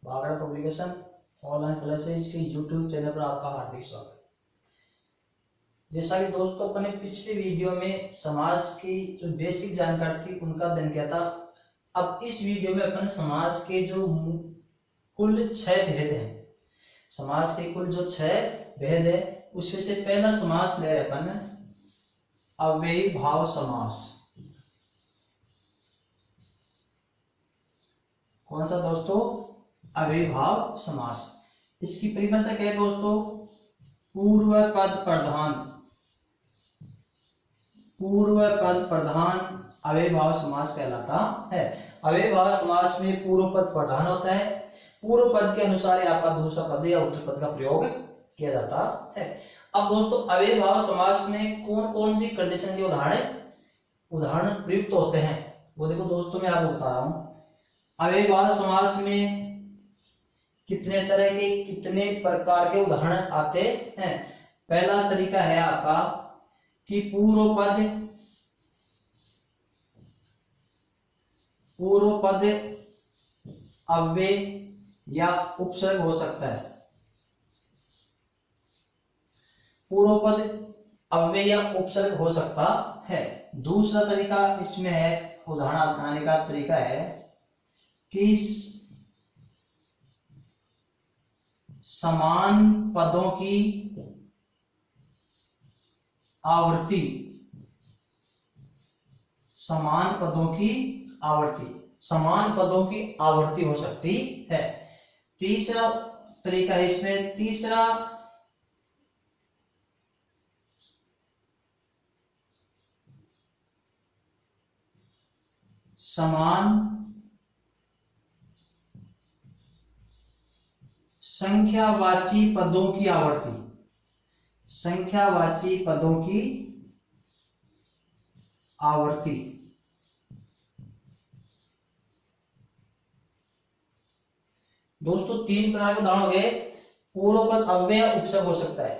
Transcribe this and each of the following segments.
Bagda publication online classes के YouTube channel पर आपका हार्दिक स्वागत। जैसा कि दोस्तों अपने पिछले वीडियो में समास की जो बेसिक जानकारी थी उनका अध्ययन किया था। अब इस वीडियो में अपन समास के जो कुल 6 भेद हैं, समास के कुल जो 6 भेद है उसमें से पहला समास ले रहे अपन अव्ययीभाव समास। कौन सा दोस्तों? अव्ययीभाव समास। इसकी परिभाषा क्या है दोस्तों? पूर्व पद प्रधान, पूर्व पद प्रधान अव्ययीभाव समास कहलाता है। अव्ययीभाव समास में पूर्व पद प्रधान होता है। पूर्व पद के अनुसार आपका दूसरा पद या उत्तर पद का प्रयोग किया जाता है। अब दोस्तों अव्ययीभाव समास में कौन कौन सी कंडीशन के उदाहरण प्रयुक्त होते हैं वो देखो दोस्तों मैं आपको बता रहा हूं। अव्ययीभाव समास में कितने तरह के कितने प्रकार के उदाहरण आते हैं। पहला तरीका है आपका कि पूर्व पद अव्यय या उपसर्ग हो सकता है। पूर्व पद अव्यय या उपसर्ग हो सकता है। दूसरा तरीका इसमें है, उदाहरण आने का तरीका है कि समान पदों की आवर्ती, समान पदों की आवर्ती, समान पदों की आवर्ती हो सकती है। तीसरा तरीका है इसमें, तीसरा समान संख्यावाची पदों की आवर्ती, संख्यावाची पदों की आवर्ती। दोस्तों 3 प्रकार के उदाहरण हो गए। पूर्व पद अव्यय उपसर्ग हो सकता है,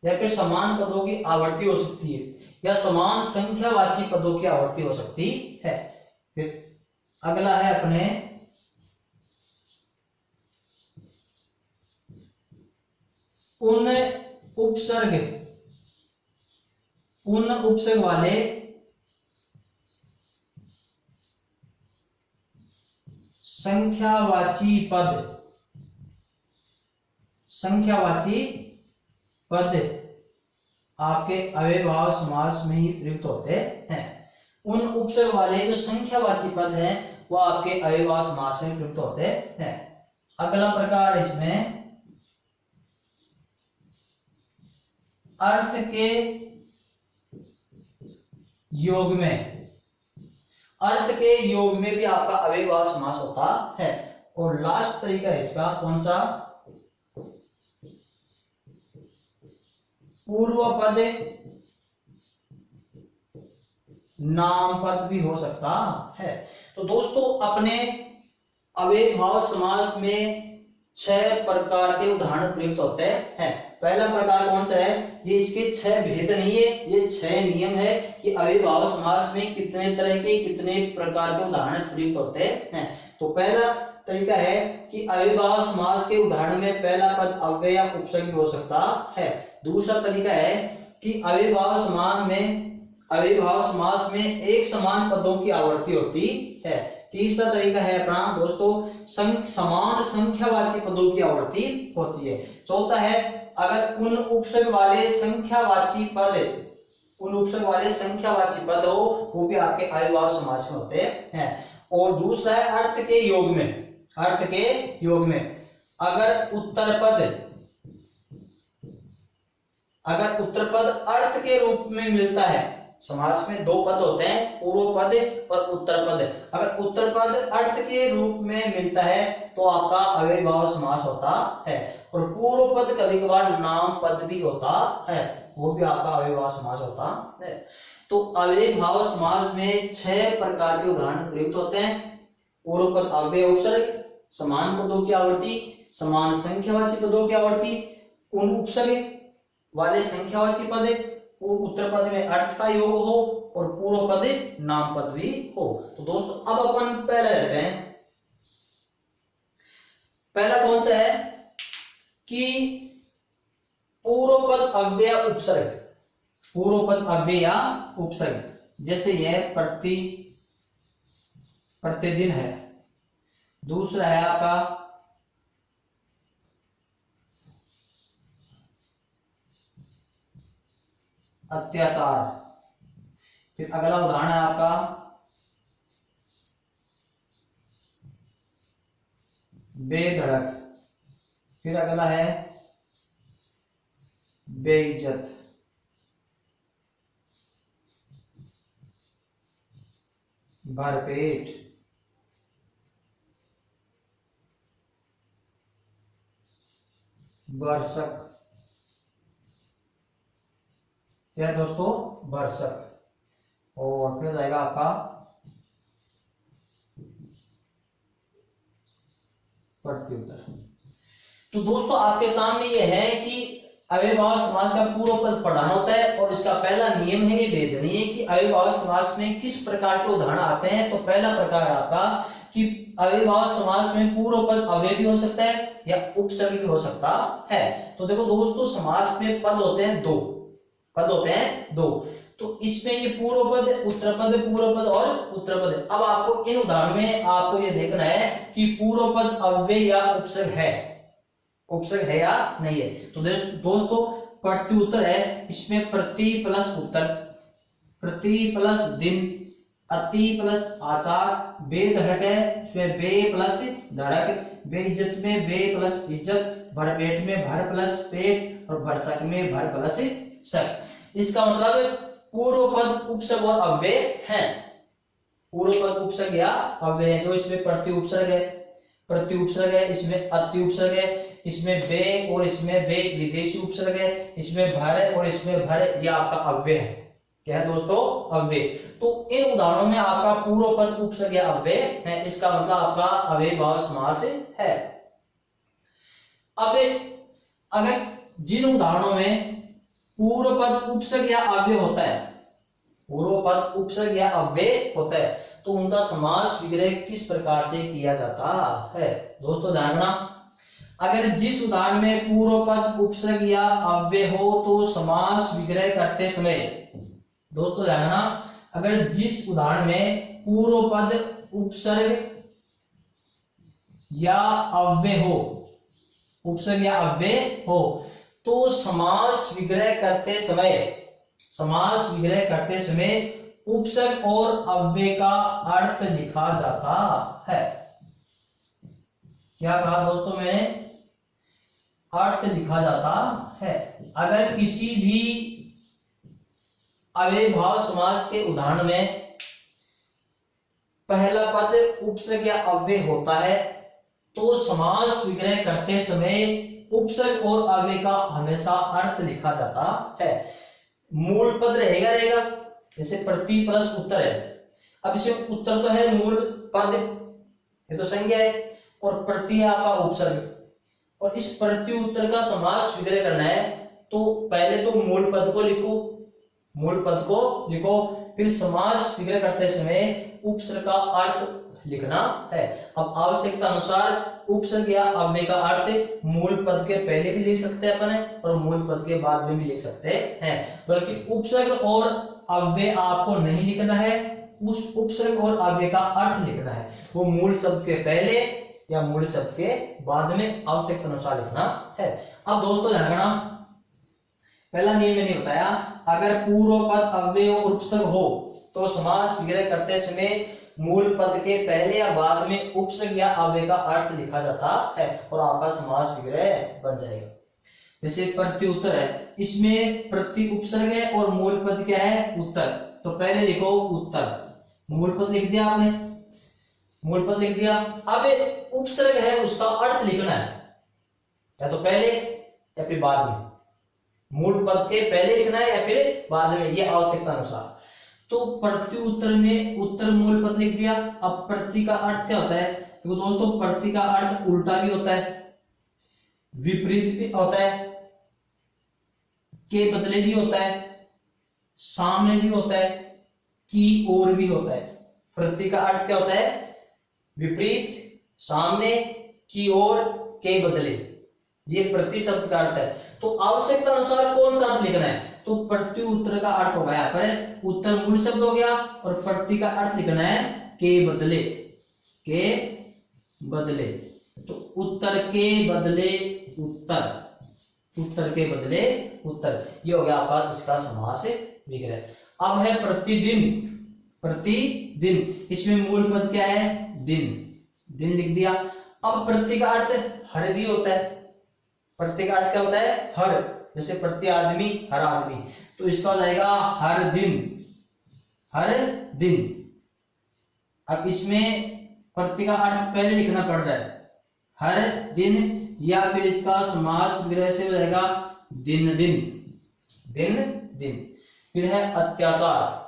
या फिर समान पदों की आवर्ती हो सकती है, या समान संख्यावाची पदों की आवर्ती हो सकती है। फिर अगला है अपने उन उपसर्ग वाले संख्यावाची पद आपके अव्ययीभाव समास में ही प्रयुक्त होते हैं। उन उपसर्ग वाले जो संख्यावाची पद हैं वो आपके अव्ययीभाव समास में प्रयुक्त होते हैं। अगला प्रकार इसमें अर्थ के योग में, अर्थ के योग में भी आपका अव्ययीभाव समास होता है। और लास्ट तरीका इसका कौन सा? पूर्व पद नाम पद भी हो सकता है। तो दोस्तों अपने अव्ययीभाव समास में 6 प्रकार के उदाहरण प्रयुक्त होते हैं। पहला प्रकार कौन सा है? ये इसके 6 भेद नहीं है, ये 6 नियम है कि अव्ययीभाव समास में कितने तरह के कितने प्रकार के उदाहरण प्रयुक्त होते हैं। तो पहला तरीका है कि अव्ययीभाव समास के उदाहरण में पहला पद अव्यय या उपसर्ग हो सकता है। दूसरा तरीका है कि अव्ययीभाव समास में एक समान पदों की आवर्ती होती है। तीसरा तरीका है अपना दोस्तों समान संख्यावाची पदों की आवर्ती होती है। चौथा है अगर उन उपसर्ग वाले संख्यावाची पद हो वो भी आपके अव्ययीभाव समास में होते हैं। और दूसरा है अर्थ के योग में अगर उत्तर पद अर्थ के रूप में मिलता है। समास में 2 पद होते हैं, पूर्व पद और उत्तर पद। अगर उत्तर पद अर्थ के रूप में मिलता है तो आपका अव्ययीभाव समास होता है। और पूर्व पद कभी कभार नाम पद भी होता है, वो भी आपका अव्ययीभाव समास होता है। तो अव्ययीभाव समास में 6 प्रकार के उदाहरण प्रयुक्त होते हैं। पूर्व पद अव्यय उपसर्ग, समान पदों की आवर्ती, समान संख्यावाची पदों की आवर्ती, उन उपसर्ग वाले संख्यावाची पद, उत्तर पद में अर्थ का योग हो और पूर्व पद नाम पद भी हो। तो दोस्तों अब अपन पहले लेते हैं पहला कौन सा है कि पूर्व पद अव्यय या उपसर्ग, पूर्व पद अव्यय या उपसर्ग, जैसे यह प्रतिदिन है। दूसरा है आपका अत्याचार। फिर अगला उदाहरण है आपका बेधड़क। फिर अगला है बेइज्जत। भरपेट। बरसक। क्या है दोस्तों? बरसक। और फिर जाएगा आपका प्रत्युत्तर। तो दोस्तों आपके सामने ये है कि अव्ययभाव समास का पूर्व पद पढ़ाना होता है और इसका पहला नियम है ये भेदनीय कि अव्ययभाव समास में किस प्रकार के उदाहरण आते हैं। तो पहला प्रकार आपका कि अव्ययभाव समास में पूर्व पद अव्यय भी हो सकता है या उपसर्ग भी हो सकता है। तो देखो दोस्तों समास में पद होते हैं दो, पद होते हैं दो। तो इसमें ये पूर्व पद, उत्तर पद, पूर्व पद और उत्तर पद। अब आपको इन उदाहरण में आपको ये देखना है कि पूर्व पद अव्यय या उपसर्ग है, उपसर्ग है या नहीं है। तो दोस्तों प्रत्युत्तर है, इसमें प्रति प्लस उत्तर, प्रति प्लस दिन, अति प्लस आचार, बेधड़क है इसमें बे प्लस धड़क, बेइज्जत में बे प्लस इज्जत, भरपेट में भर प्लस पेट और भरसक में भर प्लस सक। इसका मतलब पूर्व पद उपसर्ग और अव्यय है, पूर्व पद उपसर्ग या अव्यय है। तो इसमें प्रति उपसर्ग है, प्रति उपसर्ग है, इसमें अति उपसर्ग है, इसमें बे और इसमें बे विदेशी उपसर्ग है, इसमें भर और इसमें भर, ये आपका अव्यय है। क्या है दोस्तों? अव्यय। तो इन उदाहरणों में आपका पूर्व पद उपसर्ग या अव्यय है, इसका मतलब आपका अव्ययभाव समास है। अब अगर जिन उदाहरणों में पूर्व पद उपसर्ग या अव्यय होता है, पूर्व पद उपसर्ग या अव्यय होता है, तो उनका समास विग्रह किस प्रकार से किया जाता है। दोस्तों ध्यान रखना, अगर जिस उदाहरण में पूर्व पद उपसर्ग या अव्यय हो तो समास विग्रह करते समय, दोस्तों ध्यान रखना, अगर जिस उदाहरण में पूर्व पद उपसर्ग या अव्यय हो, उपसर्ग या अव्यय हो, तो समास विग्रह करते समय, समास विग्रह करते समय उपसर्ग और अव्यय का अर्थ लिखा जाता है। क्या कहा दोस्तों मैंने? अर्थ लिखा जाता है। अगर किसी भी अव्ययभाव समास के उदाहरण में पहला पद उपसर्ग या अव्यय होता है तो समास विग्रह करते समय उपसर्ग और अव्यय का हमेशा अर्थ लिखा जाता है। मूल पद रहेगा, जैसे प्रति प्लस उत्तर है। अब इसमें उत्तर तो है मूल पद, ये तो संज्ञा है, और प्रति है आपका उपसर्ग। और इस प्रति उत्तर का समास विग्रह करना है तो पहले तो मूल पद को लिखो, मूल पद को लिखो, फिर समास विग्रह करते समय उपसर्ग का अर्थ लिखना है। अब आवश्यकता अनुसार उपसर्ग या अव्यय का अर्थ मूल पद के पहले भी लिख सकते हैं अपन और मूल पद के बाद में भी लिख सकते हैं, बल्कि उपसर्ग और अव्यय आपको नहीं लिखना है, उस उपसर्ग और अव्यय का अर्थ लिखना है। वो मूल शब्द के पहले या मूल शब्द के बाद में आवश्यकता अनुसार लिखना है। अब दोस्तों ध्यान रखना, पहला नियम मैंने बताया, अगर पूर्व पद अव्यय और उपसर्ग हो तो समास विग्रह करते समय मूल पद के पहले या बाद में उपसर्ग या अव्यय का अर्थ लिखा जाता है और आपका समास विग्रह बन जाएगा। जैसे प्रत्युत्तर है, इसमें प्रति उपसर्ग है और मूल पद क्या है? उत्तर। तो पहले लिखो उत्तर, मूल पद लिख दिया आपने, मूल पद लिख दिया। अब उपसर्ग है उसका अर्थ लिखना है, या तो पहले या फिर बाद में, मूल पद के पहले लिखना है या फिर बाद में, ये आवश्यकता अनुसार। तो प्रति उत्तर में उत्तर मूल पद लिख दिया। अब प्रति का अर्थ क्या होता है? तो दोस्तों प्रति का अर्थ उल्टा भी होता है, विपरीत भी होता है, के बदले भी होता है, सामने भी होता है, की ओर भी होता है। प्रति का अर्थ क्या होता है? विपरीत, सामने, की ओर के बदले, ये प्रति शब्द का अर्थ है। तो आवश्यकता अनुसार कौन सा अर्थ लिखना है, तो प्रति उत्तर का अर्थ होगा यहाँ पर उत्तर मूल शब्द हो गया और प्रति का अर्थ लिखना है के बदले, के बदले। तो उत्तर के बदले उत्तर, उत्तर के बदले उत्तर, ये हो गया आपका इसका समास विग्रह। अब है प्रतिदिन, प्रतिदिन, इसमें मूल पद क्या है, दिन, दिन लिख दिया। अब प्रति का अर्थ हर भी होता है, प्रति का अर्थ क्या होता है, हर, जैसे प्रति आदमी, हर आदमी, तो इसका हो जाएगा हर दिन, हर दिन। अब इसमें प्रति का अर्थ पहले लिखना पड़ रहा है, हर दिन, या फिर इसका समास विग्रह से हो जाएगा दिन दिन, दिन दिन। फिर है अत्याचार।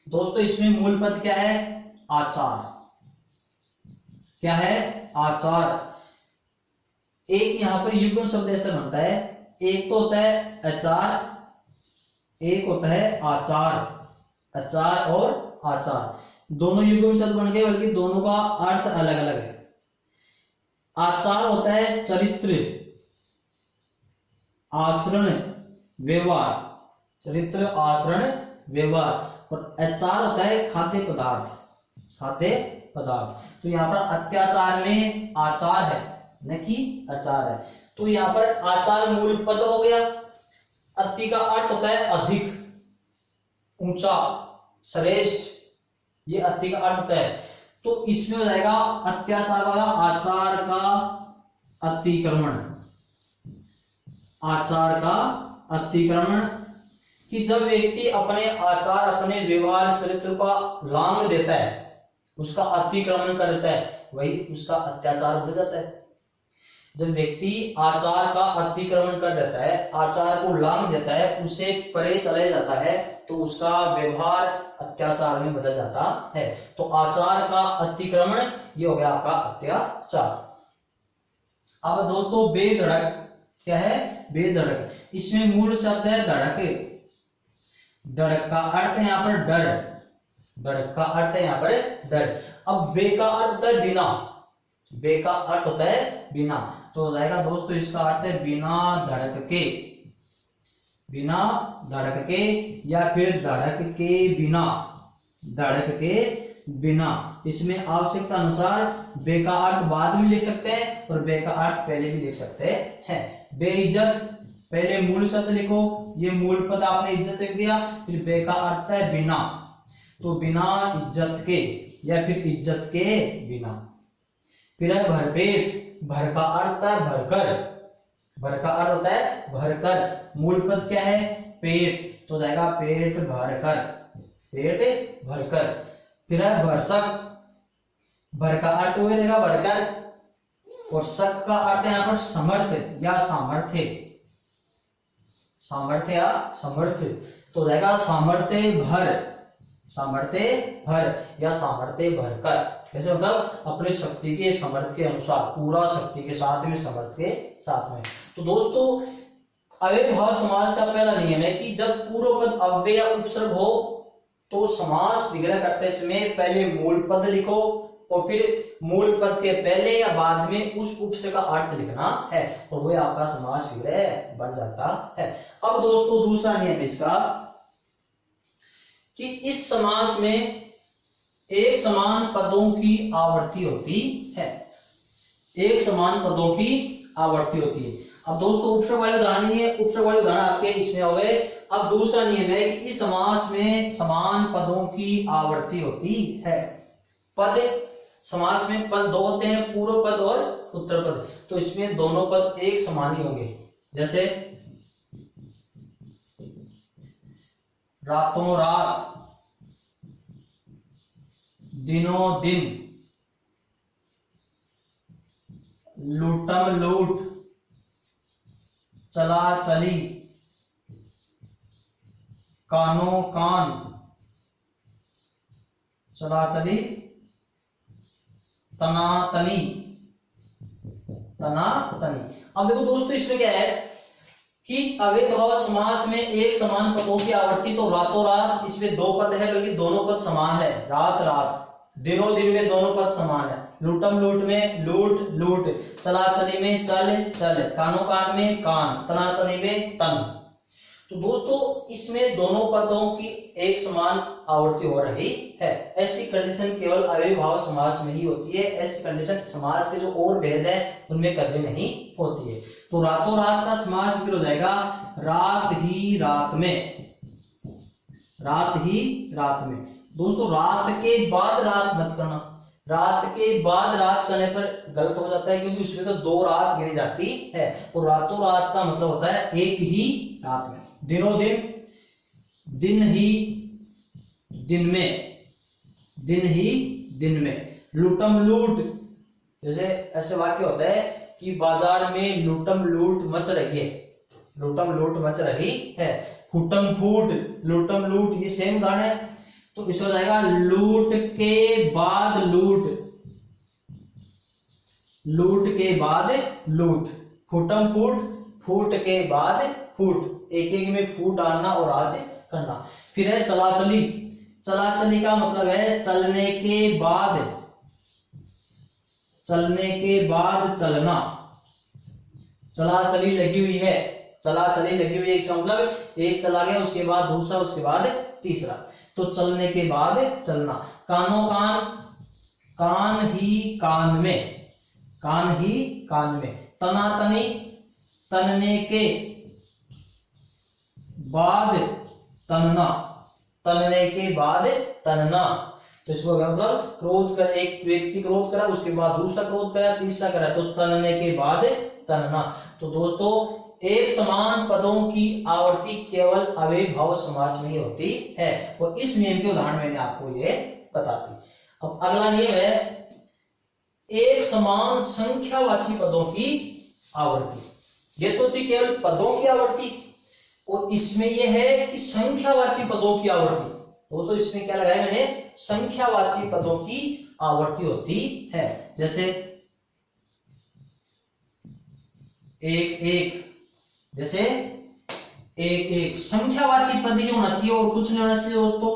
दोस्तों इसमें मूल पद क्या है, आचार, क्या है, आचार। एक यहाँ पर युग्म शब्द ऐसा बनता है, एक तो होता है आचार, एक होता है आचार, आचार और आचार दोनों युग्म शब्द बन गए, बल्कि दोनों का अर्थ अलग अलग है। आचार होता है चरित्र, आचरण, व्यवहार, चरित्र, आचरण, व्यवहार, और आचार होता है खाद्य पदार्थ, खाद्य पदार्थ। तो यहाँ पर अत्याचार में आचार है न कि आचार है, तो यहाँ पर आचार मूल पद हो गया। अति का अर्थ होता है अधिक, ऊंचा, श्रेष्ठ, ये अति का अर्थ होता है। तो इसमें हो जाएगा अत्याचार वाला आचार का अतिक्रमण, आचार का अतिक्रमण, कि जब व्यक्ति अपने आचार, अपने व्यवहार, चरित्र का लांघ देता है, उसका अतिक्रमण कर देता है, वही उसका अत्याचार बन जाता है। जब व्यक्ति आचार का अतिक्रमण कर देता है, आचार को लांघ देता है, उसे परे चले जाता है, तो उसका व्यवहार अत्याचार में बदल जाता है। तो आचार का अतिक्रमण, ये हो गया आपका अत्याचार। अब दोस्तों बेधड़क क्या है, बेधड़क, इसमें मूल शब्द है धड़क। धड़क का अर्थ है यहाँ पर डर, धड़क का अर्थ है यहाँ पर डर। अब बे का अर्थ है बिना, बे का अर्थ होता है बिना, तो हो जाएगा दोस्तों इसका अर्थ है बिना धड़क के, बिना धड़क के, या फिर धड़क के बिना, धड़क के बिना। इसमें आवश्यकता अनुसार बे का अर्थ बाद में लिख सकते हैं और बे का अर्थ पहले भी लिख सकते हैं। बेइज्जत, पहले मूल शब्द लिखो, ये मूल पद आपने इज्जत लिख दिया, फिर बे का अर्थ है बिना, तो बिना इज्जत के, या फिर इज्जत के बिना। फिर है भरपेट, भर का अर्थ है भरकर, भर का अर्थ होता है भरकर, मूल पद क्या है, पेट, तो जाएगा पेट भरकर, पेट भरकर। फिर है भरसक, भर का अर्थ वही रहेगा भरकर, और सक का अर्थ है यहाँ पर समर्थ या सामर्थ्य, सामर्थ्य या समर्थ, तो जाएगा सामर्थ्य भर, सामर्थ्य भर या सामर्थ्य भरकर। ऐसे मतलब अपने शक्ति के, समर्थ के अनुसार, पूरा शक्ति के साथ में, समर्थ के साथ में। तो दोस्तों अव्ययभाव समास का पहला नियम है कि जब पूर्व पद अव्यय या उपसर्ग हो तो समास विग्रह करते समय पहले मूल पद लिखो और फिर मूल पद के पहले या बाद में उस उपसर्ग का अर्थ लिखना है, और वह आपका समास विग्रह बन जाता है। अब दोस्तों दूसरा नियम इसका कि इस समास में एक समान पदों की आवृत्ति होती है, एक समान पदों की आवृत्ति होती है। अब दोस्तों उपसर्ग वाले उदाहरण ही है, उपसर्ग वाले उदाहरण आपके इसमें हो गए। अब दूसरा नियम है कि इस समास में समान पदों की आवृत्ति होती है। पद, समास में पद दो होते हैं, पूर्व पद और उत्तर पद, तो इसमें दोनों पद एक समान ही होंगे। जैसे रातों रात, दिनों दिन, लूटम लूट, चला चली, कानो कान, चला चली, तना तनी, तना तनी। अब देखो दोस्तों इसमें क्या है कि अव्ययभाव समास में एक समान पदों की आवृत्ति, तो रातों रात इसमें दो पद है, बल्कि दोनों पद समान है, रात रात, दिनों दिन में दोनों पद समान है, लूटम लूट में लूट लूट, चलाचली में चल चल, कानो कान में कान, तनातनी में तन। तो दोस्तों इसमें दोनों पदों की एक समान आवृत्ति हो रही है। ऐसी कंडीशन केवल अव्ययीभाव समास में ही होती है, ऐसी कंडीशन समास के जो और भेद है उनमें कभी नहीं होती है। तो रातों रात का समास फिर हो जाएगा रात ही रात में, रात ही रात में। दोस्तों रात के बाद रात मत करना, रात के बाद रात करने पर गलत हो जाता है, क्योंकि उसमें तो दो रात गिनी जाती है। तो रातों रात का मतलब होता है एक ही रात में। दिनों दिन, दिन ही दिन में, दिन ही दिन में। लूटम लूट, जैसे ऐसे वाक्य होता है कि बाजार में लूटम लूट मच रही है, लूटम लूट मच रही है। फूटम फूट, लूटम लूट, ये सेम गाना है। तो इसमें हो जाएगा लूट के बाद लूट, लूट के बाद लूट। फूटम फूट, फूट के बाद फूट, एक एक में फूट डालना और आज करना। फिर है चलाचली, चलाचली का मतलब है चलने के बाद, चलने के बाद चलना। चलाचली लगी हुई है, चलाचली लगी हुई है, इसका मतलब एक चला गया, उसके बाद दूसरा, उसके बाद तीसरा। तो चलने के बाद चलना। कानो कान, कान ही कान में, कान ही कान में। तनातनी, तनने के बाद तनना, तनने के बाद तनना। तो इसको मतलब क्रोध कर, एक व्यक्ति क्रोध करा, उसके बाद दूसरा क्रोध करा, तीसरा करा, तो तनने के बाद तनना। तो दोस्तों एक समान पदों की आवर्ती केवल अव्ययीभाव समास में ही होती है, और इस नियम के उदाहरण मैंने आपको ये बता दी। अब अगला नियम है एक समान संख्यावाची पदों की आवर्ती। ये तो थी केवल पदों की आवर्ती, और इसमें यह है कि संख्यावाची पदों की आवर्ती। दोस्तों इसमें क्या लगाया मैंने, संख्यावाची पदों की आवर्ती होती है। जैसे एक एक, जैसे एक एक संख्यावाची पद ही होना चाहिए और कुछ नहीं होना चाहिए दोस्तों।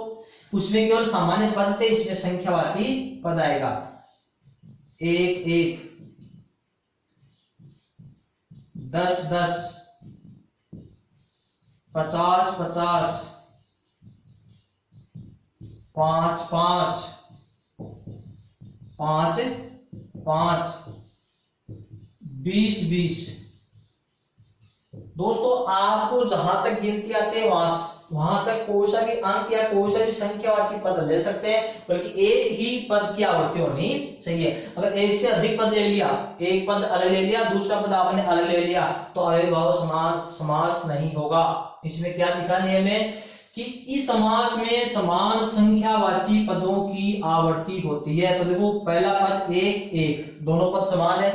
उसमें केवल सामान्य पद थे, इसमें संख्यावाची पद आएगा। एक एक, 10 10, 50 50, 5 5, 5 5, 20 20। दोस्तों आपको जहां तक गिनती आती है वहां तक कोई सा भी अंक या कोई सा भी संख्यावाची पद ले सकते हैं, बल्कि एक ही पद की आवृत्ति होनी चाहिए। अगर एक से अधिक पद ले लिया, एक पद अलग ले लिया, दूसरा पद आपने अलग ले लिया, तो अव्ययीभाव समास नहीं होगा। इसमें क्या लिखा नियम है कि इस समास में समान संख्यावाची पदों की आवर्ती होती है। तो देखो पहला पद एक एक, दोनों पद समान है।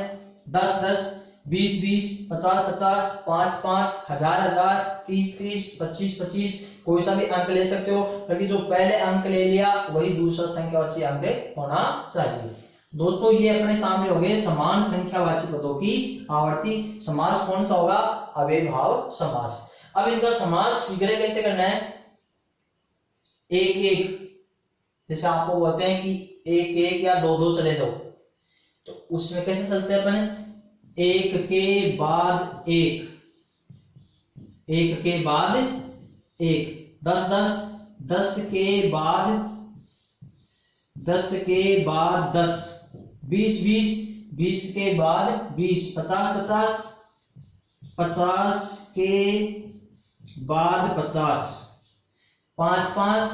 10 10, 20 20, 50 50, 5 5, 1000 1000, 30 30, 25 25, कोई सा भी अंक ले सकते हो, लेकिन जो पहले अंक ले लिया वही दूसरा संख्यावाची अंक होना चाहिए। दोस्तों ये अपने सामने हो गए समान संख्यावाची पदों की आवर्ती। समास कौन सा होगा, अव्ययीभाव समास। अब इनका समास विग्रह कैसे करना है, एक एक, जैसे आपको बोलते हैं कि एक एक या दो दो चले जाओ, तो उसमें कैसे चलते हैं अपन, एक के बाद एक, एक के बाद एक। 10 10, 10 के बाद 10 के बाद 10, 20 20, 20 के बाद 20, 50 50, 50 के बाद 50, 5 5,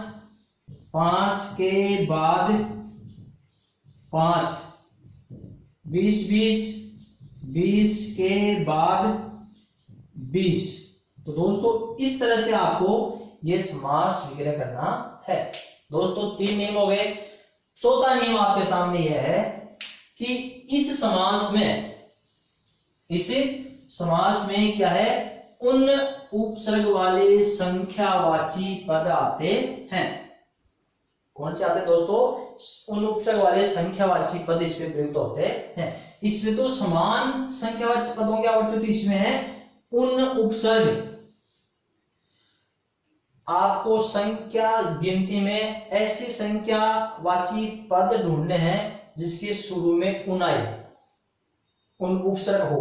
5 के बाद 5, 20 20, 20 के बाद 20। तो दोस्तों इस तरह से आपको यह समास विग्रह करना है। दोस्तों 3 नियम हो गए। चौथा नियम आपके सामने यह है कि इस समास में क्या है, उन उपसर्ग वाले संख्यावाची पद आते हैं। कौन से आते हैं दोस्तों, उन उपसर्ग वाले संख्यावाची पद इसमें प्रयुक्त होते हैं। इसमें तो समान संख्यावाची पदों की आवर्ती होती, इसमें है उन उपसर्ग। आपको संख्या गिनती में ऐसी संख्यावाची पद ढूंढने हैं जिसके शुरू में उन आए, उन उपसर्ग हो।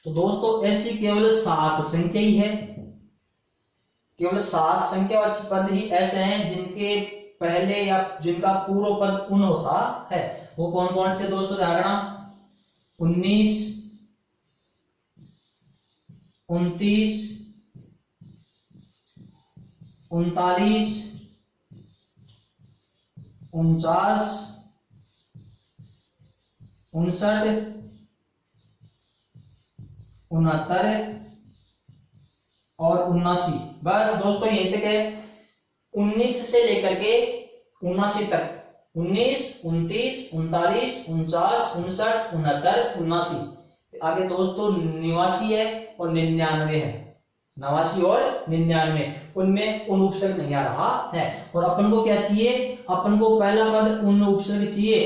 तो दोस्तों ऐसी केवल 7 संख्या ही है, केवल 7 संख्यावाची पद ही ऐसे हैं जिनके पहले या जिनका पूर्व पद उन होता है। वो कौन कौन से दोस्तों, ध्यान रखना, 19, 29, 39, 49, 59, 69 और 79। बस दोस्तों यहीं तक है, 19 से लेकर के 79 तक, 19, 29, 39, 49, 59, 69, 79। आगे दोस्तों 89 है और 99 है, 89 और 99, उनमें उन उपसर्ग नहीं आ रहा है। और अपन को क्या चाहिए, अपन को पहला पद उन उपसर्ग चाहिए,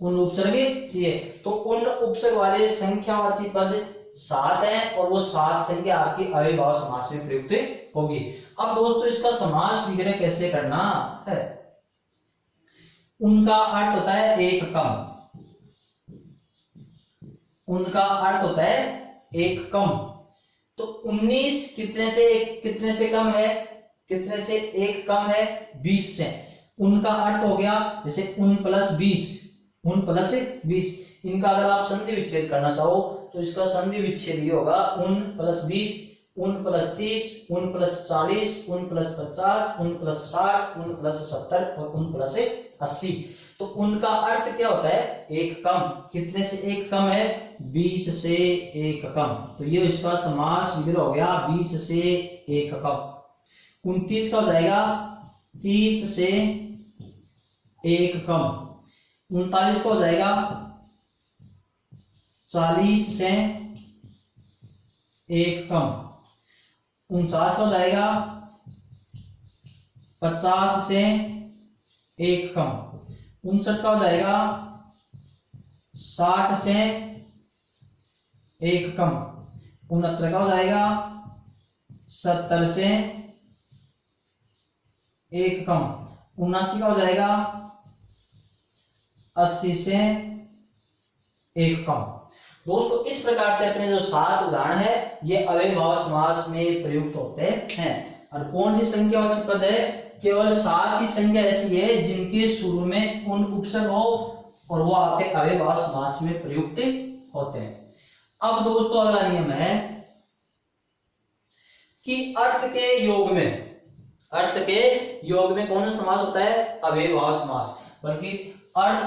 उन उपसर्ग चाहिए। तो उन उपसर्ग वाले संख्यावाची पद 7 है और वो 7 संख्या आपकी अव्ययभाव समास में प्रयुक्त होगी। अब दोस्तों इसका समास विग्रह कैसे करना है। उनका अर्थ होता है एक कम, उनका अर्थ होता है एक कम। तो 19 कितने से कम है, कितने से एक कम है, 20 से। उनका अर्थ हो गया जैसे उन प्लस 20, उन प्लस 20। इनका अगर आप संधि विच्छेद करना चाहो तो इसका संधि विच्छेद ये होगा उन प्लस 20, उन प्लस 30, उन प्लस 40, उन प्लस 50, उन प्लस 60, उन प्लस 70 और उन प्लस 80। तो उनका अर्थ क्या होता है, एक कम। कितने से एक कम है, 20 से एक कम। तो ये इसका समास विग्रह हो गया, 20 से एक कम। 29 का हो जाएगा 30 से एक कम। 39 का हो जाएगा 40 से एक कम। 49 का हो जाएगा 50 से एक कम। 59 का हो जाएगा 60 से एक कम। 69 का हो जाएगा 70 से एक कम। 79 का हो जाएगा 80 से एक कम। दोस्तों इस प्रकार से अपने जो 7 उदाहरण है ये अव्ययभाव समास में प्रयुक्त होते हैं। और कौन सी संख्यावाची पद है, केवल 7 की संख्या ऐसी है जिनके शुरू में उन उपसर्ग हो और वो आपके अव्ययभाव समास में प्रयुक्त होते हैं। अब दोस्तों अगला नियम है कि अर्थ के योग में, अर्थ के योग में कौन सा समास होता है, अव्ययभाव समास। बल्कि अर्थ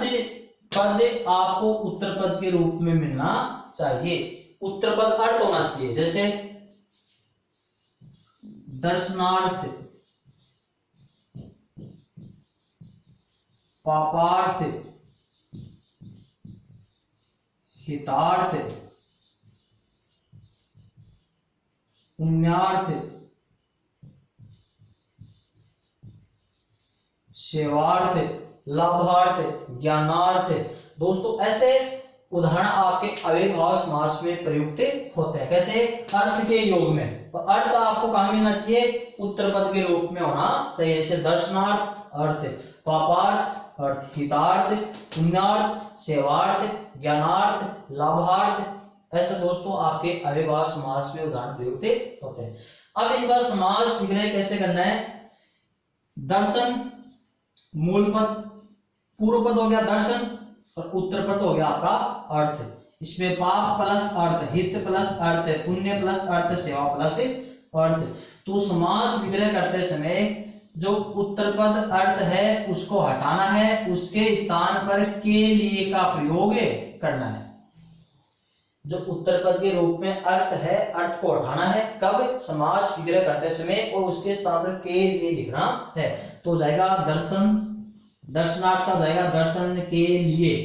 पद आपको उत्तर पद के रूप में मिलना चाहिए, उत्तर पद अर्थ होना चाहिए। जैसे दर्शनार्थ, पापार्थ, हितार्थ, पुण्यार्थ, सेवार्थ, लाभार्थ, ज्ञानार्थ। दोस्तों ऐसे उदाहरण आपके अव्ययभाव समास में प्रयुक्त होते हैं। कैसे, अर्थ के योग में। तो अर्थ आपको कहां मिलना चाहिए, उत्तर पद के रूप में होना चाहिए। जैसे दर्शनार्थ अर्थ, पापार्थ अर्थ, हितार्थ, पुण्यार्थ, सेवार्थ, ज्ञानार्थ, लाभार्थ। ऐसे दोस्तों आपके अव्ययभाव समास में उदाहरण प्रयुक्त होते हैं। अब इनका समास विग्रह कैसे करना है। दर्शन मूल पद, पूर्व पद हो गया दर्शन और उत्तर पद हो गया आपका अर्थ। इसमें पाप प्लस अर्थ, हित प्लस अर्थ, पुण्य प्लस अर्थ, सेवा प्लस अर्थ। तो समास विग्रह करते समय जो उत्तर पद अर्थ है उसको हटाना है, उसके स्थान पर के लिए का प्रयोग करना है। जो उत्तर पद के रूप में अर्थ है, अर्थ को हटाना है कब, समास विग्रह करते समय, और उसके स्थान पर के लिए लिखना है। तो जाएगा दर्शन, दर्शनार्थ का जाएगा दर्शन के लिए,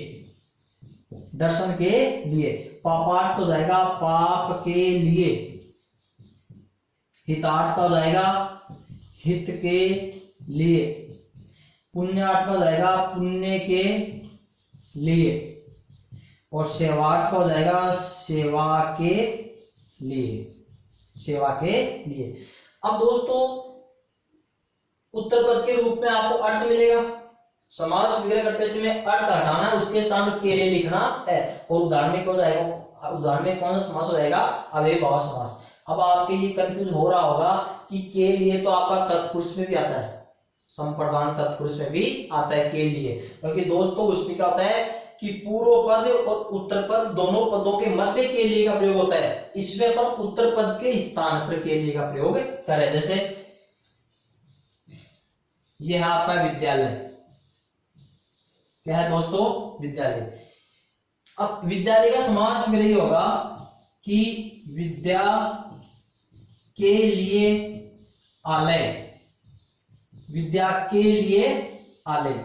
दर्शन के लिए। पापार्थ हो जाएगा पाप के लिए। हितार्थ का हो जाएगा हित के लिए। पुण्यार्थ का हो जाएगा पुण्य के लिए। और सेवार्थ का हो जाएगा सेवा के लिए, सेवा के लिए। अब दोस्तों उत्तर पद के रूप में आपको अर्थ मिलेगा, समास विग्रह करते समय अर्थ हटाना है, उसके स्थान पर के लिए लिखना है। और उदाहरण में कौन जाएगा, उदाहरण में कौन सा समास हो जाएगा, अव्ययीभाव समास। अब आपके ये कंफ्यूज हो रहा होगा कि के लिए तो आपका तत्पुरुष में भी आता है, संप्रदान तत्पुरुष में भी आता है के लिए, बल्कि दोस्तों उसमें क्या होता है कि पूर्व पद और उत्तर पद दोनों पदों के मध्य के लिए का प्रयोग होता है। इसमें अपन उत्तर पद के स्थान पर के लिए का प्रयोग करें। जैसे यह है आपका विद्यालय, क्या है दोस्तों, विद्यालय। अब विद्यालय का समास में यही होगा कि विद्या के लिए आलय, विद्या के लिए आलय।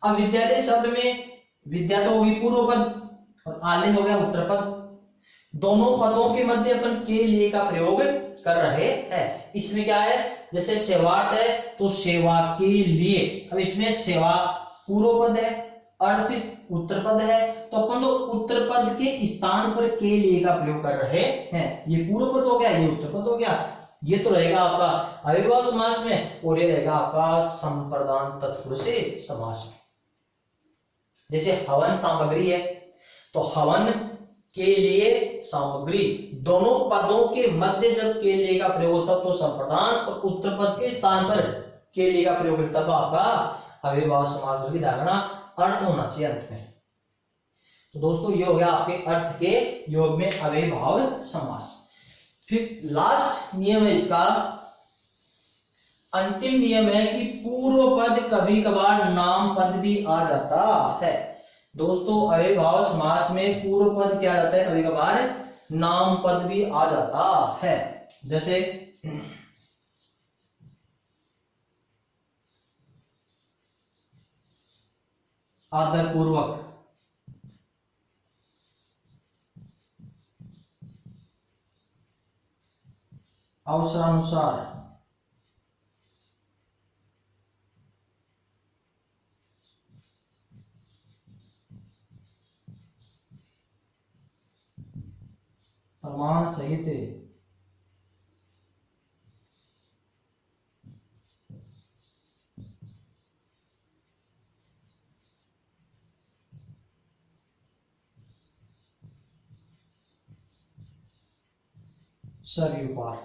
अब विद्यालय शब्द में विद्या तो होगी पूर्व पद और आलय हो गया उत्तर पद। दोनों पदों के मध्य अपन के लिए का प्रयोग कर रहे हैं। इसमें क्या है, जैसे सेवार्थ है तो सेवा के लिए। अब इसमें सेवा पूर्व पद है, अर्थ उत्तर पद है, तो अपन तो उत्तर पद के स्थान पर के लिए का प्रयोग कर रहे हैं। ये पूर्व पद हो गया, ये उत्तर पद हो गया। ये तो रहेगा आपका अव्ययीभाव समास में, और ये रहेगा आपका संप्रदान तत्पुरुष समास में। जैसे हवन सामग्री है तो हवन के लिए सामग्री, दोनों पदों के मध्य जब के लिए का प्रयोग होता तो संप्रदान, और उत्तर पद के स्थान पर के लिए का प्रयोग होता तो आपका अव्ययीभाव समास की धारणा अर्थ होना चाहिए अंत में। तो दोस्तों ये हो गया आपके अर्थ के योग में अव्ययीभाव समास। फिर लास्ट नियम है इसका, अंतिम नियम है कि पूर्व पद कभी कभार नाम पद भी आ जाता है। दोस्तों अव्ययीभाव समास में पूर्व पद क्या जाता है, कभी कभार नाम पद भी आ जाता है। जैसे आदर पूर्वक, अवसरानुसार, प्रमाण सहित, सरयू पार।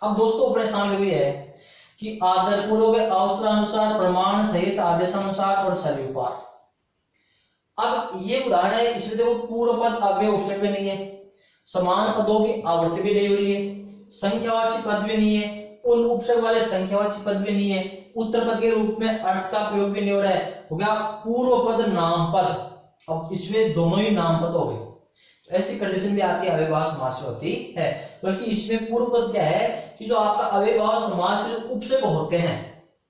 अब दोस्तों अपने सामने भी है कि आदर पूर्वक, अवसरानुसार, प्रमाण सहित, आदेशानुसार और सरयू पार। अब ये उदाहरण है, इसमें देखो पूर्व पद अव्यय उपसर्ग में नहीं है, समान पदों की आवृत्ति भी नहीं हो रही है, संख्यावाची पद भी नहीं है, उन उपसर्ग वाले संख्यावाची पद भी नहीं है, उत्तर पद के रूप में अर्थ का प्रयोग भी नहीं हो रहा है, हो गया पूर्व पद नाम पद। अब इसमें दोनों ही नाम पद हो गए, तो ऐसी कंडीशन भी आपकी अव्ययीभाव समास में होती है। बल्कि इसमें पूर्व पद क्या है कि जो आपका अव्ययीभाव समास के जो उपसर्ग होते हैं,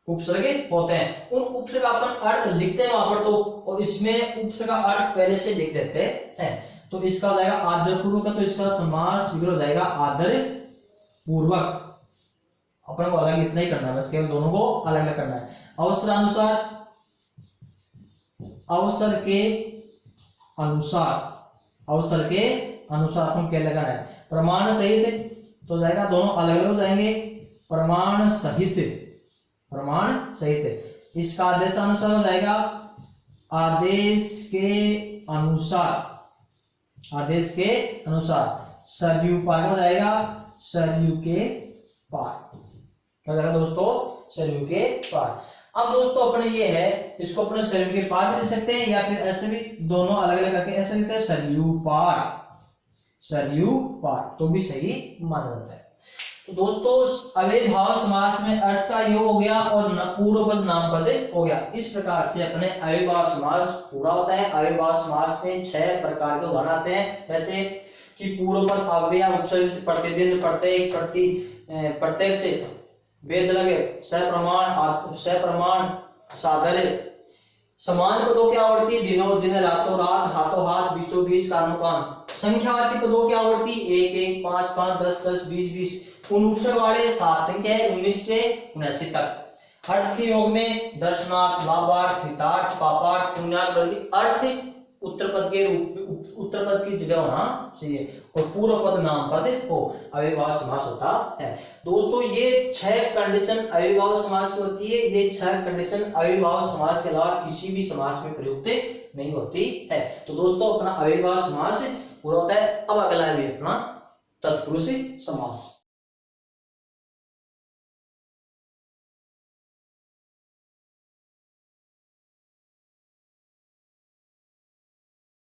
उपसर्ग होते हैं, उन उपसर्ग का अपन अर्थ लिखते हैं वहां पर तो, और इसमें उपसर्ग का अर्थ पहले से लिख देते हैं। तो इसका हो जाएगा आदर पूर्वक का, तो इसका समास विग्रह हो जाएगा आदर पूर्वक। अपन को अलग इतना ही करना है, बस केवल दोनों को अलग अलग करना है। अवसरानुसार, अवसर के अनुसार, अवसर के अनुसार अपन क्या लगाना है। प्रमाण सहित तो जाएगा, दोनों अलग अलग हो जाएंगे, प्रमाण सहित, प्रमाण सहित। इसका आदेशानुसार हो जाएगा आदेश के अनुसार, आदेश के अनुसार। सरयू पार हो जाएगा सरयू के पार, क्या हो जाएगा दोस्तों, सरयू के पार। अब दोस्तों अपने ये है, इसको अपने सरयू के पार भी लिख सकते हैं, या फिर ऐसे भी दोनों अलग अलग करके ऐसे लिखते हैं सरयू पार, सरयू पार, तो भी सही माना जाता है। तो दोस्तों अव्ययीभाव समास में अर्थ का योग हो गया और पूर्व पद नाम पद हो गया। इस प्रकार से अपने अव्ययीभाव समास पूरा होता है। अव्ययीभाव समास में 6 प्रकार के उदाहरण आते हैं, जैसे कि पूर्व पद अव्यय उपसर्ग से प्रतिदिन, प्रत्येक, प्रत्येक से, वेद लगे, सप्रमाण, सप्रमाण, सादर। समान पदों की आवृत्ति दिनों दिन, रातों रात, हाथों हाथ, बीचों बीच, कानों कान। संख्यावाची पदों की आवृत्ति 1 1, 5 5, 10 10, 20 20। उन उपसर्ग वाले 7 संख्या है 19 से 79 तक। अर्थ के योग में दर्शनार्थ, लाभार्थ, हितार्थ, पापार्थ, पुण्यार्थ, बल्कि अर्थ उत्तर पद के रूप उत्तर पद की जगह होना चाहिए और पूर्व पद नाम पद हो, अव्ययभाव समास होता है। दोस्तों ये 6 कंडीशन अव्ययभाव समास की होती है। ये 6 कंडीशन अव्ययभाव समास के अलावा किसी भी समास में प्रयुक्त नहीं होती है। तो दोस्तों अपना अव्ययभाव समास पूरा होता है। अब अगला है अपना तत्पुरुष समास।